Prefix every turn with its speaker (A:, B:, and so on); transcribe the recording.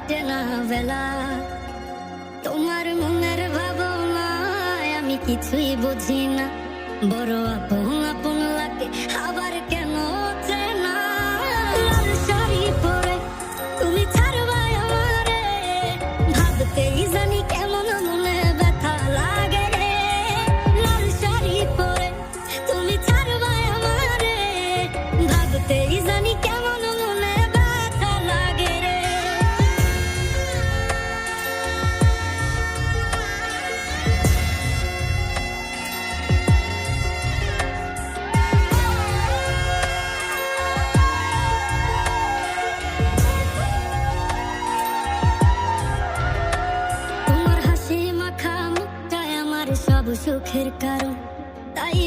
A: কাটে না বেলা। তোমার মনের ভাবনায় আমি কিছুই বুঝি না, বড় আপন আপন লাগে আবার কেন চেনা। লাল শাড়ি পরে তুমি ছাড়বা আমারে, ভাবতেই জানি কেমন মনে ব্যথা লাগে রে। লাল শাড়ি পরে তুমি ছাড়বা আমারে, ভাবতেই জানি কেমন মনে ব্যথা লাগে রে। তোমার হাসি মাখা মুখটাই আমার সব সুখের কারণ, তাই